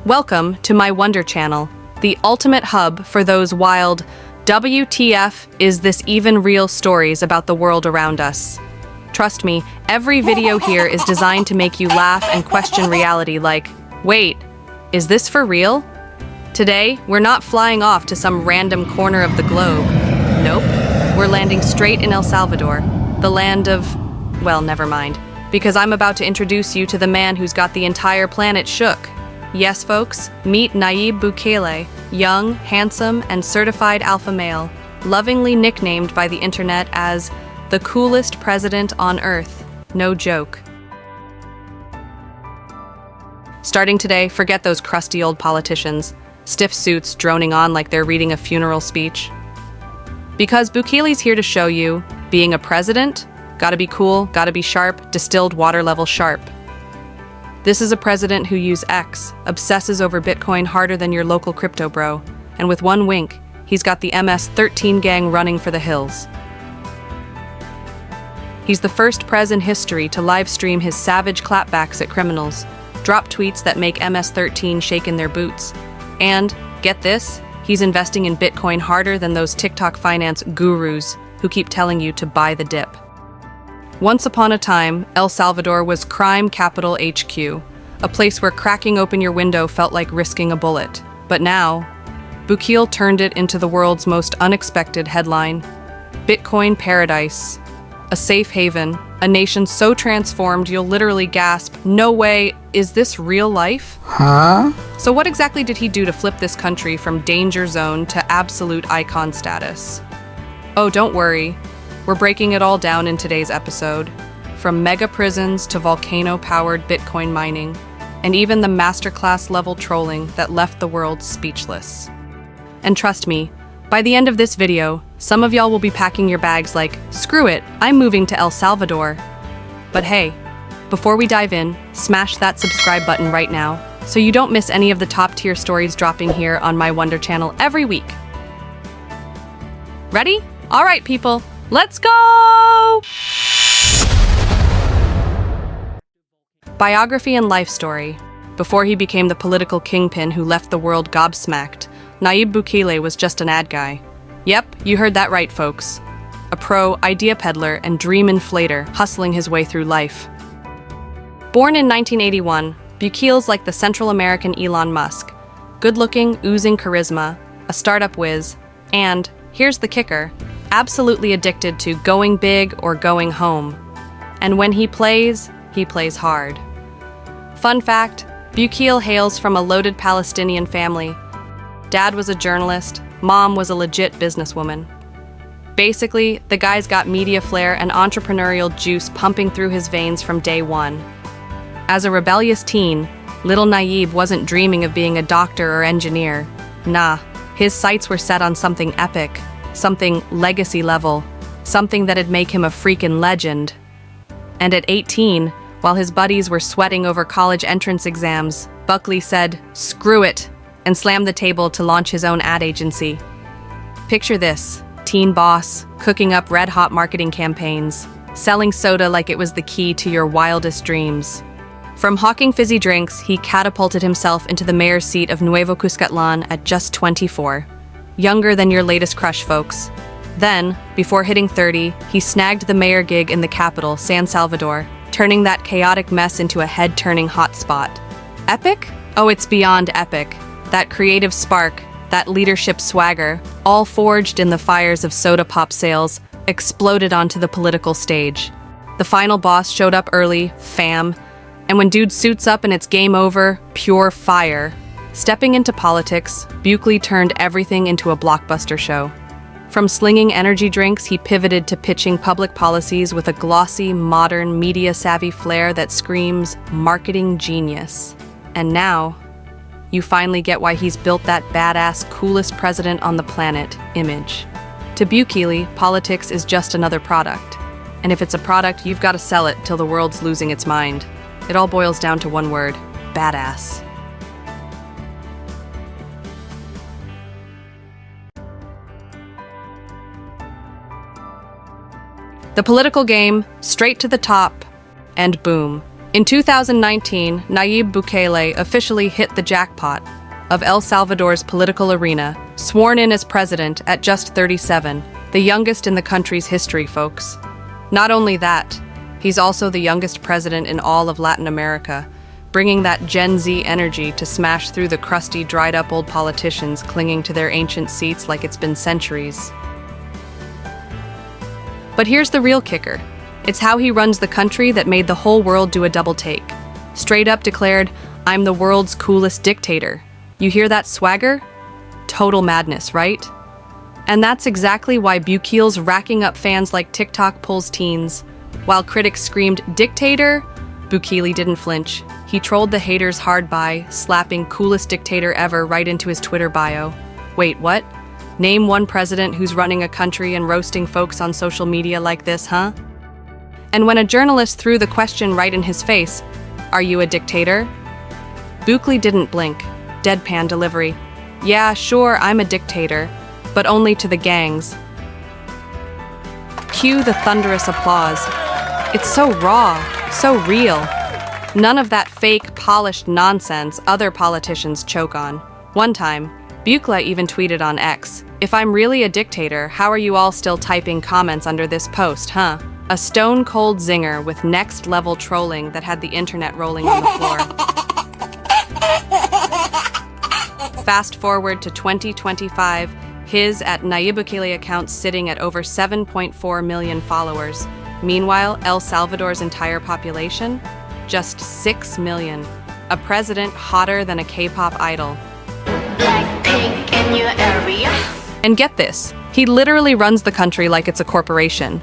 Welcome to my Wonder Channel, the ultimate hub for those wild WTF is this even real stories about the world around us. Trust me, every video here is designed to make you laugh and question reality like, wait, is this for real? Today, we're not flying off to some random corner of the globe. Nope, we're landing straight in El Salvador, the land of, well, never mind, because I'm about to introduce you to the man who's got the entire planet shook. Yes, folks, meet Nayib Bukele, young, handsome, and certified alpha male, lovingly nicknamed by the internet as the coolest president on Earth. No joke. Starting today, forget those crusty old politicians, stiff suits droning on like they're reading a funeral speech. Because Bukele's here to show you, being a president, gotta be cool, gotta be sharp, distilled water level sharp. This is a president who uses X, obsesses over Bitcoin harder than your local crypto bro, and with one wink, he's got the MS-13 gang running for the hills. He's the first prez in history to livestream his savage clapbacks at criminals, drop tweets that make MS-13 shake in their boots, and, get this, he's investing in Bitcoin harder than those TikTok finance gurus who keep telling you to buy the dip. Once upon a time, El Salvador was crime capital HQ, a place where cracking open your window felt like risking a bullet. But now, Bukele turned it into the world's most unexpected headline: Bitcoin paradise, a safe haven, a nation so transformed you'll literally gasp, no way, is this real life? Huh? So what exactly did he do to flip this country from danger zone to absolute icon status? Oh, don't worry. We're breaking it all down in today's episode, from megaprisons to volcano-powered Bitcoin mining, and even the masterclass level trolling that left the world speechless. And trust me, by the end of this video, some of y'all will be packing your bags like, screw it, I'm moving to El Salvador. But hey, before we dive in, smash that subscribe button right now so you don't miss any of the top tier stories dropping here on my Wonder Channel every week. Ready? All right, people. Let's go! Biography and life story. Before he became the political kingpin who left the world gobsmacked, Nayib Bukele was just an ad guy. Yep, you heard that right, folks. A pro, idea peddler, and dream inflator hustling his way through life. Born in 1981, Bukele's like the Central American Elon Musk. Good-looking, oozing charisma, a startup whiz, and, here's the kicker, absolutely addicted to going big or going home. And when he plays hard. Fun fact, Bukele hails from a loaded Palestinian family. Dad was a journalist, mom was a legit businesswoman. Basically, the guy's got media flair and entrepreneurial juice pumping through his veins from day one. As a rebellious teen, little Nayib wasn't dreaming of being a doctor or engineer. Nah, his sights were set on something epic. Something legacy level, something that'd make him a freaking legend. And at 18, while his buddies were sweating over college entrance exams, Bukele said, screw it, and slammed the table to launch his own ad agency. Picture this, teen boss, cooking up red-hot marketing campaigns, selling soda like it was the key to your wildest dreams. From hawking fizzy drinks, he catapulted himself into the mayor's seat of Nuevo Cuscatlan at just 24. Younger than your latest crush, folks. Then, before hitting 30, he snagged the mayor gig in the capital, San Salvador, turning that chaotic mess into a head-turning hotspot. Epic? Oh, it's beyond epic. That creative spark, that leadership swagger, all forged in the fires of soda pop sales, exploded onto the political stage. The final boss showed up early, fam, and when dude suits up and it's game over, pure fire. Stepping into politics, Bukele turned everything into a blockbuster show. From slinging energy drinks, he pivoted to pitching public policies with a glossy, modern, media-savvy flair that screams marketing genius. And now, you finally get why he's built that badass, coolest president on the planet image. To Bukele, politics is just another product. And if it's a product, you've got to sell it till the world's losing its mind. It all boils down to one word: badass. The political game, straight to the top, and boom. In 2019, Nayib Bukele officially hit the jackpot of El Salvador's political arena, sworn in as president at just 37, the youngest in the country's history, folks. Not only that, he's also the youngest president in all of Latin America, bringing that Gen Z energy to smash through the crusty, dried-up old politicians clinging to their ancient seats like it's been centuries. But here's the real kicker. It's how he runs the country that made the whole world do a double take. Straight up declared, "I'm the world's coolest dictator." You hear that swagger? Total madness, right? And that's exactly why Bukele's racking up fans like TikTok pulls teens. While critics screamed, "Dictator," Bukele didn't flinch. He trolled the haters hard by, slapping "coolest dictator ever" right into his Twitter bio. Wait, what? Name one president who's running a country and roasting folks on social media like this, huh? And when a journalist threw the question right in his face, "Are you a dictator?" Bukele didn't blink. Deadpan delivery. "Yeah, sure, I'm a dictator, but only to the gangs." Cue the thunderous applause. It's so raw, so real. None of that fake, polished nonsense other politicians choke on. One time, Bukele even tweeted on X, "If I'm really a dictator, how are you all still typing comments under this post, huh?" A stone-cold zinger with next-level trolling that had the internet rolling on the floor. Fast forward to 2025, his at Nayib Bukele account sitting at over 7.4 million followers. Meanwhile, El Salvador's entire population? Just 6 million. A president hotter than a K-pop idol. Blackpink in your area? And get this, he literally runs the country like it's a corporation.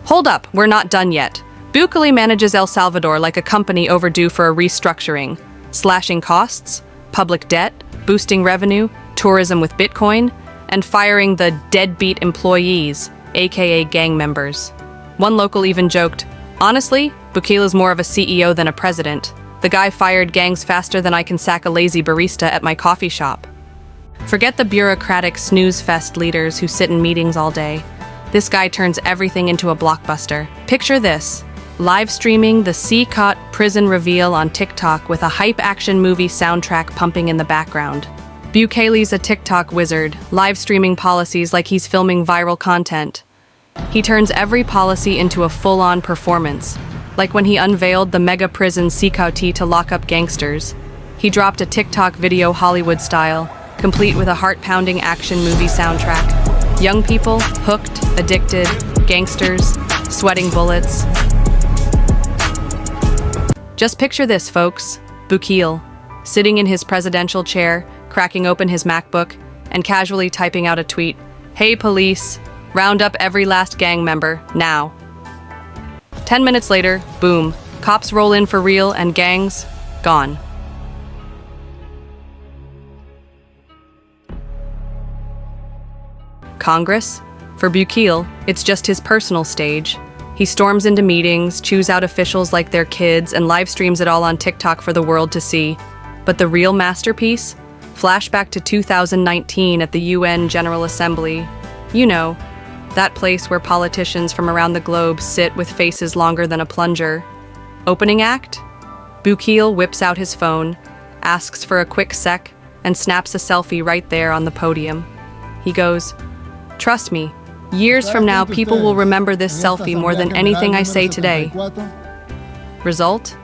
Hold up, we're not done yet. Bukele manages El Salvador like a company overdue for a restructuring, slashing costs, public debt, boosting revenue, tourism with Bitcoin, and firing the deadbeat employees, aka gang members. One local even joked, "Honestly, Bukele's more of a CEO than a president. The guy fired gangs faster than I can sack a lazy barista at my coffee shop." Forget the bureaucratic snooze fest leaders who sit in meetings all day. This guy turns everything into a blockbuster. Picture this, live streaming the CECOT prison reveal on TikTok with a hype action movie soundtrack pumping in the background. Bukele's a TikTok wizard, live streaming policies like he's filming viral content. He turns every policy into a full-on performance, like when he unveiled the Megaprison CECOT to lock up gangsters. He dropped a TikTok video Hollywood style, complete with a heart-pounding action movie soundtrack. Young people, hooked, addicted, gangsters, sweating bullets. Just picture this, folks. Bukele, sitting in his presidential chair, cracking open his MacBook, and casually typing out a tweet. "Hey police, round up every last gang member, now." 10 minutes later, boom, cops roll in for real and gangs, gone. Congress? For Bukele, it's just his personal stage. He storms into meetings, chews out officials like they're kids, and live streams it all on TikTok for the world to see. But the real masterpiece? Flashback to 2019 at the UN General Assembly. You know, that place where politicians from around the globe sit with faces longer than a plunger. Opening act? Bukele whips out his phone, asks for a quick sec, and snaps a selfie right there on the podium. He goes, "Trust me, years from now people will remember this selfie more than anything I say today." Result?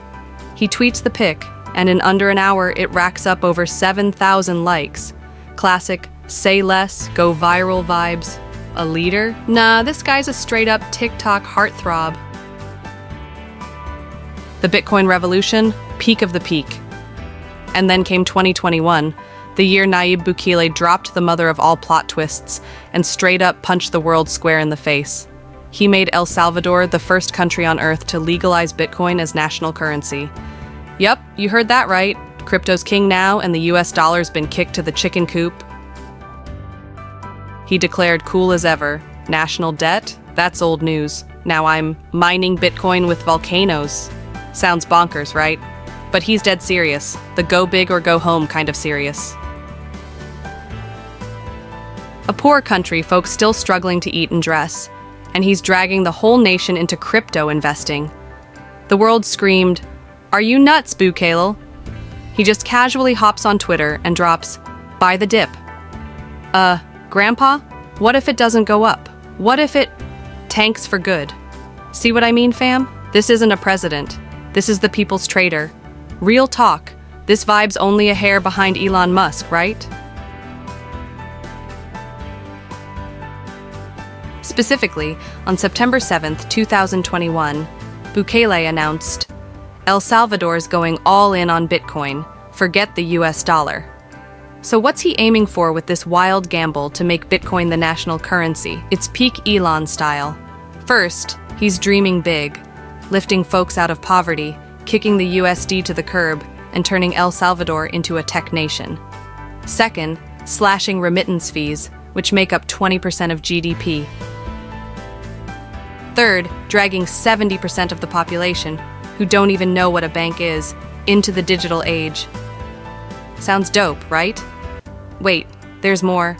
He tweets the pic, and in under an hour it racks up over 7,000 likes. Classic, say less, go viral vibes. A leader? Nah, this guy's a straight-up TikTok heartthrob. The Bitcoin revolution, peak of the peak. And then came 2021, the year Nayib Bukele dropped the mother of all plot twists and straight up punched the world square in the face. He made El Salvador the first country on earth to legalize Bitcoin as national currency. Yup, you heard that right. Crypto's king now, and the US dollar's been kicked to the chicken coop. He declared cool as ever. National debt? That's old news. Now I'm mining Bitcoin with volcanoes. Sounds bonkers, right? But he's dead serious. The go big or go home kind of serious. A poor country, folks still struggling to eat and dress, and he's dragging the whole nation into crypto investing. The world screamed, Are you nuts, Bukele? He just casually hops on Twitter and drops, "Buy the dip." Grandpa? What if it doesn't go up? What if it tanks for good? See what I mean, fam? This isn't a president. This is the people's trader. Real talk. This vibe's only a hair behind Elon Musk, right? Specifically, on September 7th, 2021, Bukele announced, El Salvador's going all in on Bitcoin. Forget the US dollar. So what's he aiming for with this wild gamble to make Bitcoin the national currency? It's peak Elon style. First, he's dreaming big, lifting folks out of poverty, kicking the USD to the curb, and turning El Salvador into a tech nation. Second, slashing remittance fees, which make up 20% of GDP. Third, dragging 70% of the population, who don't even know what a bank is, into the digital age. Sounds dope, right? Wait, there's more.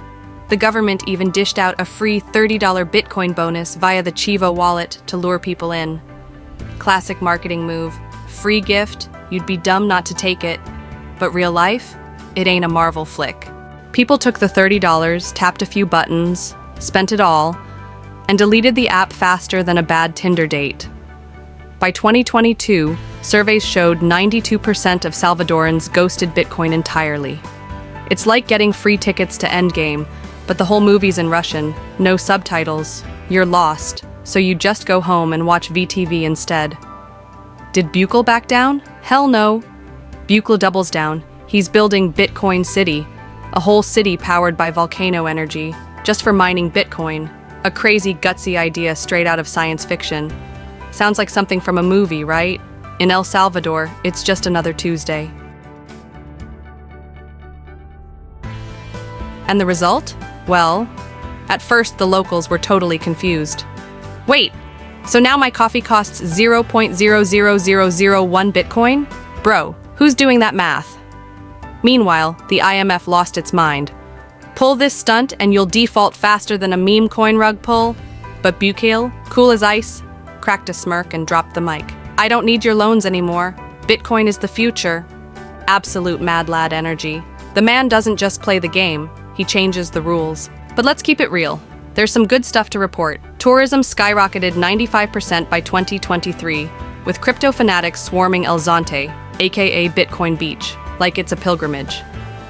The government even dished out a free $30 Bitcoin bonus via the Chivo wallet to lure people in. Classic marketing move. Free gift, you'd be dumb not to take it. But real life? It ain't a Marvel flick. People took the $30, tapped a few buttons, spent it all, and deleted the app faster than a bad Tinder date. By 2022, surveys showed 92% of Salvadorans ghosted Bitcoin entirely. It's like getting free tickets to Endgame, but the whole movie's in Russian, no subtitles. You're lost, so you just go home and watch VTV instead. Did Bukele back down? Hell no. Bukele doubles down. He's building Bitcoin City, a whole city powered by volcano energy, just for mining Bitcoin. A crazy, gutsy idea straight out of science fiction. Sounds like something from a movie, right? In El Salvador, it's just another Tuesday. And the result? Well, at first the locals were totally confused. Wait, so now my coffee costs 0.00001 Bitcoin? Bro, who's doing that math? Meanwhile, the IMF lost its mind. Pull this stunt and you'll default faster than a meme coin rug pull. But Bukele, cool as ice, cracked a smirk and dropped the mic. I don't need your loans anymore. Bitcoin is the future. Absolute mad lad energy. The man doesn't just play the game, he changes the rules. But let's keep it real. There's some good stuff to report. Tourism skyrocketed 95% by 2023, with crypto fanatics swarming El Zonte, aka Bitcoin Beach, like it's a pilgrimage.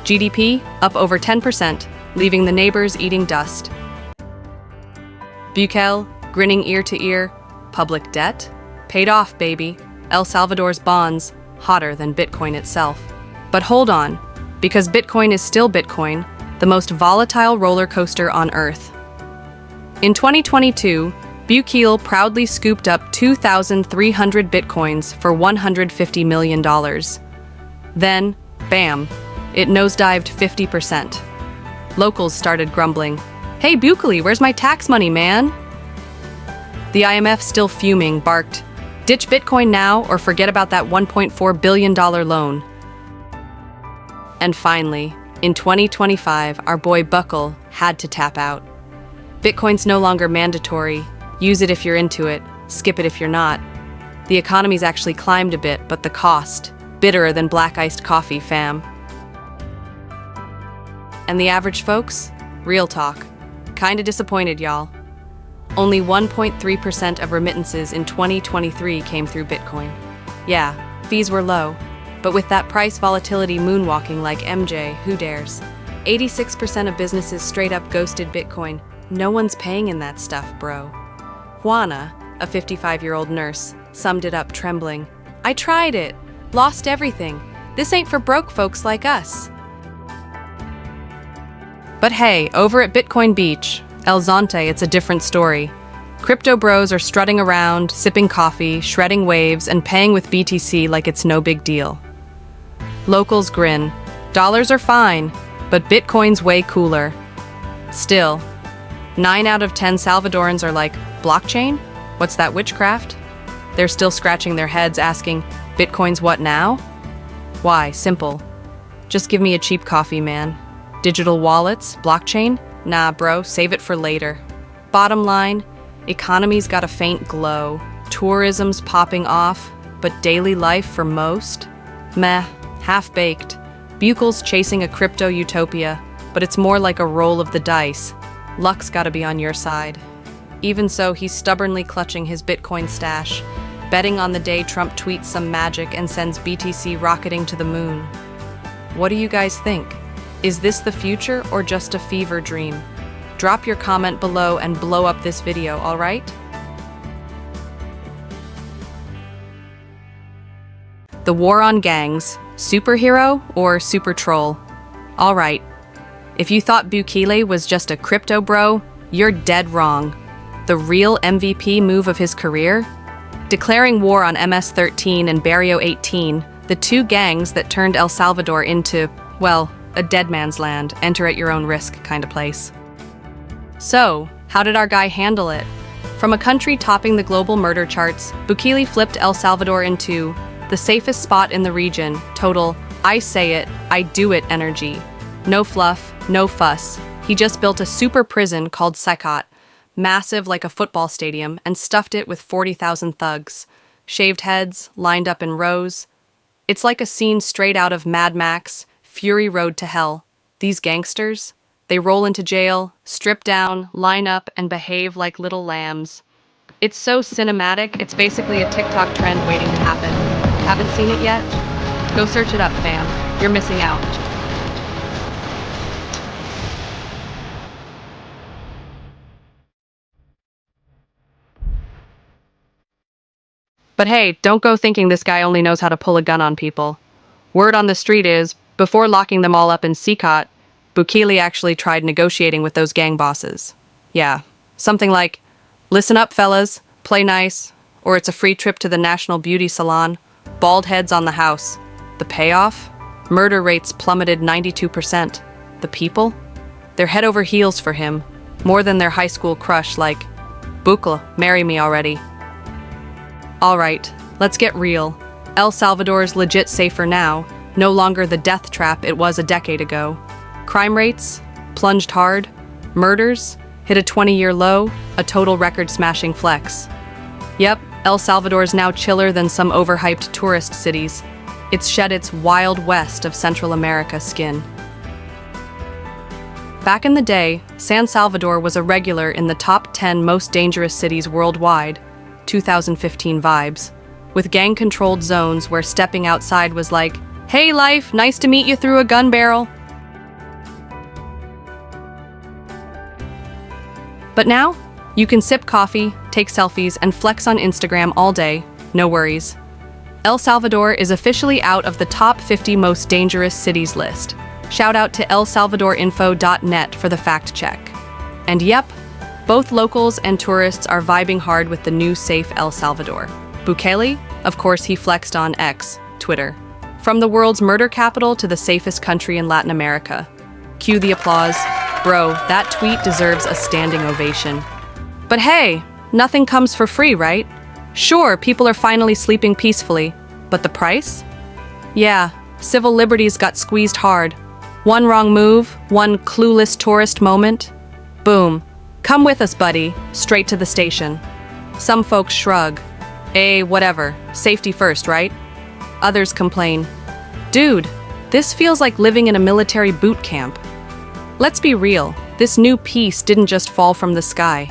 GDP up over 10%, leaving the neighbors eating dust. Bukele, grinning ear to ear. Public debt? Paid off, baby. El Salvador's bonds, hotter than Bitcoin itself. But hold on, because Bitcoin is still Bitcoin, the most volatile roller coaster on Earth. In 2022, Bukele proudly scooped up 2,300 Bitcoins for $150 million. Then, bam, it nosedived 50%. Locals started grumbling. Hey Bukele, where's my tax money, man? The IMF, still fuming, barked, ditch Bitcoin now or forget about that $1.4 billion loan. And finally, in 2025, our boy Bukele had to tap out. Bitcoin's no longer mandatory. Use it if you're into it, skip it if you're not. The economy's actually climbed a bit, but the cost, bitterer than black iced coffee, fam. And the average folks? Real talk. Kinda disappointed, y'all. Only 1.3% of remittances in 2023 came through Bitcoin. Yeah, fees were low, but with that price volatility moonwalking like MJ, who dares? 86% of businesses straight up ghosted Bitcoin. No one's paying in that stuff, bro. Juana, a 55-year-old nurse, summed it up trembling. I tried it. Lost everything. This ain't for broke folks like us. But hey, over at Bitcoin Beach, El Zonte, it's a different story. Crypto bros are strutting around, sipping coffee, shredding waves, and paying with BTC like it's no big deal. Locals grin. Dollars are fine, but Bitcoin's way cooler. Still, 9 out of 10 Salvadorans are like, blockchain? What's that witchcraft? They're still scratching their heads asking, Bitcoin's what now? Why, simple. Just give me a cheap coffee, man. Digital wallets, blockchain? Nah, bro, save it for later. Bottom line, economy's got a faint glow, tourism's popping off, but daily life for most? Meh, half-baked. Bukel's chasing a crypto utopia, but it's more like a roll of the dice. Luck's gotta be on your side. Even so, he's stubbornly clutching his Bitcoin stash, betting on the day Trump tweets some magic and sends BTC rocketing to the moon. What do you guys think? Is this the future or just a fever dream? Drop your comment below and blow up this video, alright? The war on gangs, superhero or super troll? Alright, if you thought Bukele was just a crypto bro, you're dead wrong. The real MVP move of his career? Declaring war on MS-13 and Barrio 18, the two gangs that turned El Salvador into, well, a dead man's land, enter at your own risk kind of place. So, how did our guy handle it? From a country topping the global murder charts, Bukele flipped El Salvador into the safest spot in the region, total, I say it, I do it energy. No fluff, no fuss. He just built a super prison called CECOT, massive like a football stadium, and stuffed it with 40,000 thugs. Shaved heads, lined up in rows. It's like a scene straight out of Mad Max, Fury Road to Hell. These gangsters, they roll into jail, strip down, line up, and behave like little lambs. It's so cinematic, it's basically a TikTok trend waiting to happen. Haven't seen it yet? Go search it up, fam. You're missing out. But hey, don't go thinking this guy only knows how to pull a gun on people. Word on the street is, before locking them all up in CECOT, Bukele actually tried negotiating with those gang bosses. Yeah, something like, listen up fellas, play nice, or it's a free trip to the National Beauty Salon, bald heads on the house. The payoff? Murder rates plummeted 92%. The people? They're head over heels for him, more than their high school crush like, Bukele, marry me already. Alright, let's get real. El Salvador's legit safer now, no longer the death trap it was a decade ago. Crime rates plunged hard. Murders hit a 20-year low, a total record-smashing flex. Yep, El Salvador's now chiller than some overhyped tourist cities. It's shed its Wild West of Central America skin. Back in the day, San Salvador was a regular in the top 10 most dangerous cities worldwide, 2015 vibes, with gang-controlled zones where stepping outside was like, hey life, nice to meet you through a gun barrel. But now, you can sip coffee, take selfies, and flex on Instagram all day, no worries. El Salvador is officially out of the top 50 most dangerous cities list. Shout out to elsalvadorinfo.net for the fact check. And yep, both locals and tourists are vibing hard with the new safe El Salvador. Bukele? Of course he flexed on X, Twitter. From the world's murder capital to the safest country in Latin America. Cue the applause. Bro, that tweet deserves a standing ovation. But hey, nothing comes for free, right? Sure, people are finally sleeping peacefully, but the price? Yeah, civil liberties got squeezed hard. One wrong move, one clueless tourist moment. Boom. Come with us, buddy. Straight to the station. Some folks shrug. Whatever. Safety first, right? Others complain. Dude, this feels like living in a military boot camp. Let's be real. This new peace didn't just fall from the sky.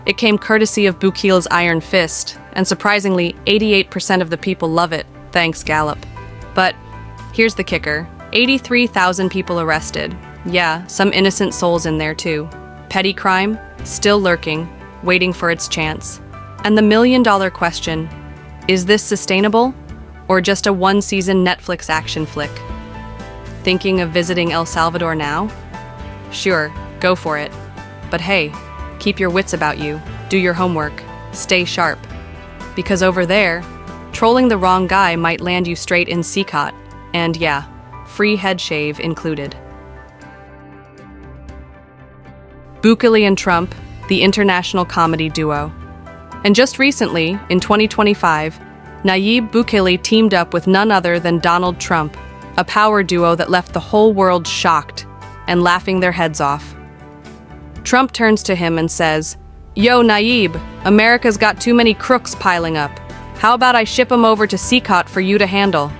It came courtesy of Bukele's iron fist, and surprisingly, 88% of the people love it, thanks Gallup. But here's the kicker. 83,000 people arrested. Yeah, some innocent souls in there too. Petty crime? Still lurking, waiting for its chance. And the million-dollar question, is this sustainable? Or just a one-season Netflix action flick? Thinking of visiting El Salvador now? Sure, go for it. But hey, keep your wits about you, do your homework, stay sharp. Because over there, trolling the wrong guy might land you straight in CECOT, and yeah, free head shave included. Bukele and Trump, the international comedy duo. And just recently, in 2025, Nayib Bukele teamed up with none other than Donald Trump, a power duo that left the whole world shocked and laughing their heads off. Trump turns to him and says, "Yo, Nayib, America's got too many crooks piling up. How about I ship him over to CECOT for you to handle?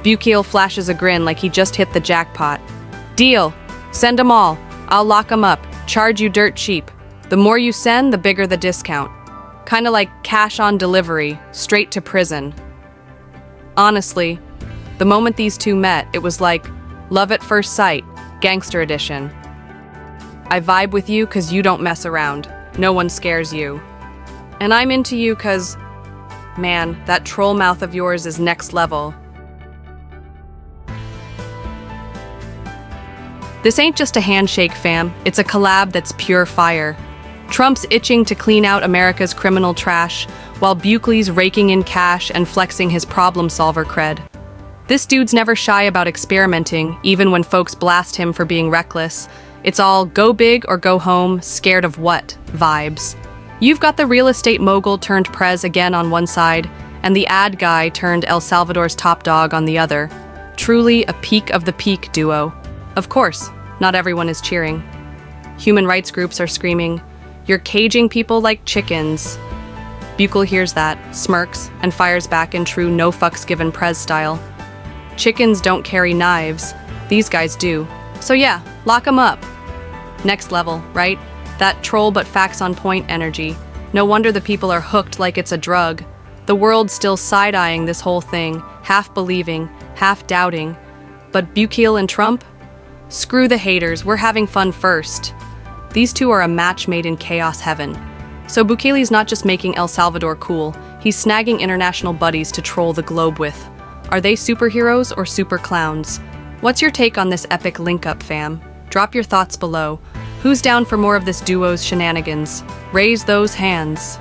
Bukele flashes a grin like he just hit the jackpot. Deal. Send 'em all. I'll lock 'em up. Charge you dirt cheap. The more you send, the bigger the discount. Kinda like cash on delivery, straight to prison. Honestly, the moment these two met, it was like love at first sight, gangster edition. I vibe with you 'cause you don't mess around. No one scares you. And I'm into you 'cause, man, that troll mouth of yours is next level. This ain't just a handshake, fam. It's a collab that's pure fire. Trump's itching to clean out America's criminal trash, while Bukele's raking in cash and flexing his problem solver cred. This dude's never shy about experimenting, even when folks blast him for being reckless. It's all go big or go home, scared of what vibes. You've got the real estate mogul turned prez again on one side, and the ad guy turned El Salvador's top dog on the other. Truly a peak of the peak duo. Of course, not everyone is cheering. Human rights groups are screaming, "You're caging people like chickens." Bukele hears that, smirks, and fires back in true no fucks given prez style. Chickens don't carry knives. These guys do. So yeah, lock 'em up. Next level, right? That troll but facts on point energy. No wonder the people are hooked like it's a drug. The world's still side-eyeing this whole thing, half believing, half doubting. But Bukele and Trump? Screw the haters, we're having fun first. These two are a match made in chaos heaven. So Bukele's not just making El Salvador cool, he's snagging international buddies to troll the globe with. Are they superheroes or super clowns? What's your take on this epic link-up, fam? Drop your thoughts below. Who's down for more of this duo's shenanigans? Raise those hands.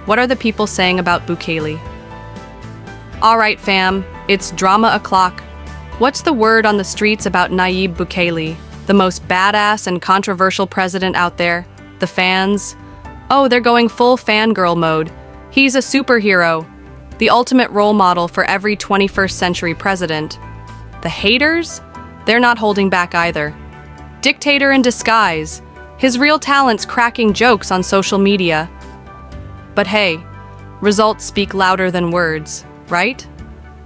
What are the people saying about Bukele? Alright fam, it's drama o'clock. What's the word on the streets about Nayib Bukele, the most badass and controversial president out there? The fans? Oh, they're going full fangirl mode. He's a superhero, the ultimate role model for every 21st century president. The haters? They're not holding back either. Dictator in disguise. His real talent's cracking jokes on social media. But hey, results speak louder than words, right?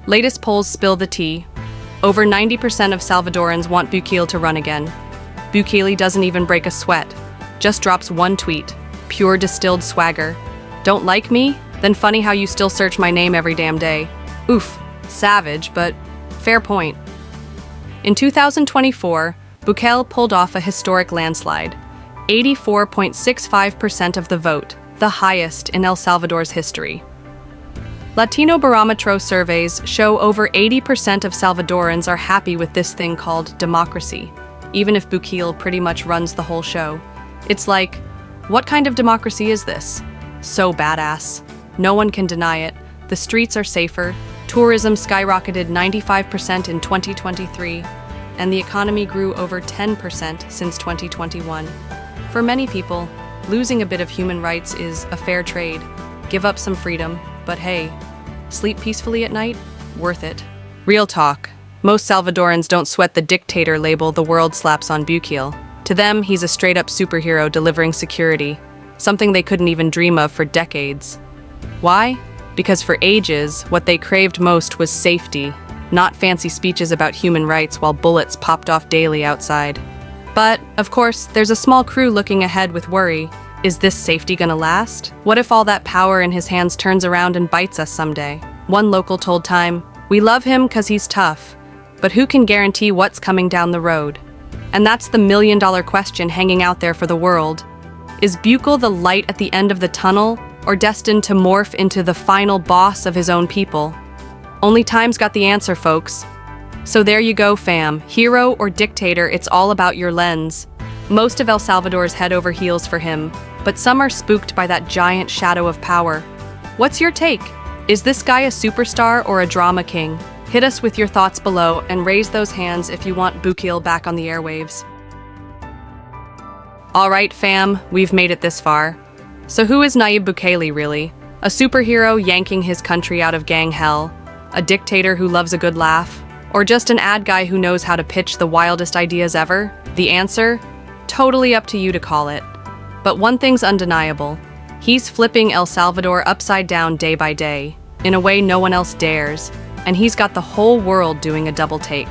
Latest polls spill the tea. Over 90% of Salvadorans want Bukele to run again. Bukele doesn't even break a sweat, just drops one tweet. Pure distilled swagger. Don't like me? Then funny how you still search my name every damn day. Oof, savage, but fair point. In 2024, Bukele pulled off a historic landslide. 84.65% of the vote, the highest in El Salvador's history. Latino barometro surveys show over 80% of Salvadorans are happy with this thing called democracy, even if Bukele pretty much runs the whole show. It's like, what kind of democracy is this? So badass. No one can deny it. The streets are safer, tourism skyrocketed 95% in 2023, and the economy grew over 10% since 2021. For many people, losing a bit of human rights is a fair trade. Give up some freedom, but hey, sleep peacefully at night? Worth it. Real talk. Most Salvadorans don't sweat the dictator label the world slaps on Bukele. To them, he's a straight-up superhero delivering security, something they couldn't even dream of for decades. Why? Because for ages, what they craved most was safety, not fancy speeches about human rights while bullets popped off daily outside. But, of course, there's a small crew looking ahead with worry. Is this safety gonna last? What if all that power in his hands turns around and bites us someday? One local told Time, "We love him 'cause he's tough, but who can guarantee what's coming down the road?" And that's the million-dollar question hanging out there for the world. Is Bukele the light at the end of the tunnel, or destined to morph into the final boss of his own people? Only Time's got the answer, folks. So there you go, fam. Hero or dictator, it's all about your lens. Most of El Salvador's head over heels for him, but some are spooked by that giant shadow of power. What's your take? Is this guy a superstar or a drama king? Hit us with your thoughts below and raise those hands if you want Bukele back on the airwaves. Alright fam, we've made it this far. So who is Nayib Bukele really? A superhero yanking his country out of gang hell? A dictator who loves a good laugh? Or just an ad guy who knows how to pitch the wildest ideas ever? The answer? Totally up to you to call it. But one thing's undeniable. He's flipping El Salvador upside down day by day, in a way no one else dares, and he's got the whole world doing a double take.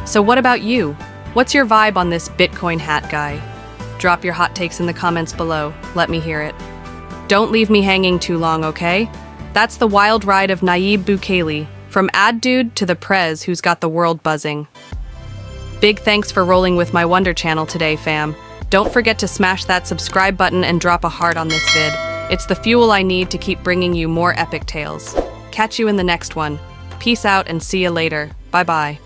So what about you? What's your vibe on this Bitcoin hat guy? Drop your hot takes in the comments below. Let me hear it. Don't leave me hanging too long, okay? That's the wild ride of Nayib Bukele, from ad dude to the prez who's got the world buzzing. Big thanks for rolling with my Wonder channel today, fam. Don't forget to smash that subscribe button and drop a heart on this vid. It's the fuel I need to keep bringing you more epic tales. Catch you in the next one. Peace out and see you later. Bye-bye.